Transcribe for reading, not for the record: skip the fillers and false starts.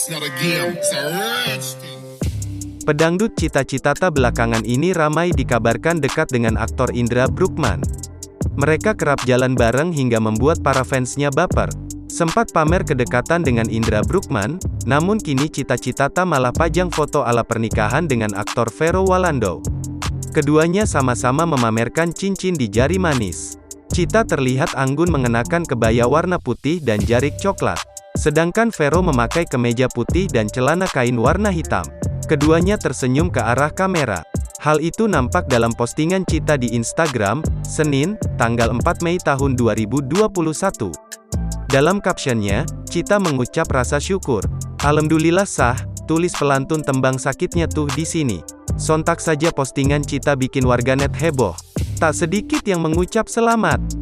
It's not a game, it's a rich thing. Pedangdut Cita Citata belakangan ini ramai dikabarkan dekat dengan aktor Indra Bruggman. Mereka kerap jalan bareng hingga membuat para fansnya baper. Sempat pamer kedekatan dengan Indra Bruggman, namun kini Cita Citata malah pajang foto ala pernikahan dengan aktor Vero Walando. Keduanya sama-sama memamerkan cincin di jari manis. Cita terlihat anggun mengenakan kebaya warna putih dan jarik coklat. Sedangkan Vero memakai kemeja putih dan celana kain warna hitam. Keduanya tersenyum ke arah kamera. Hal itu nampak dalam postingan Cita di Instagram, Senin, tanggal 4 Mei tahun 2021. Dalam captionnya, Cita mengucap rasa syukur. Alhamdulillah sah, tulis pelantun tembang sakitnya tuh di sini. Sontak saja postingan Cita bikin warganet heboh. Tak sedikit yang mengucap selamat.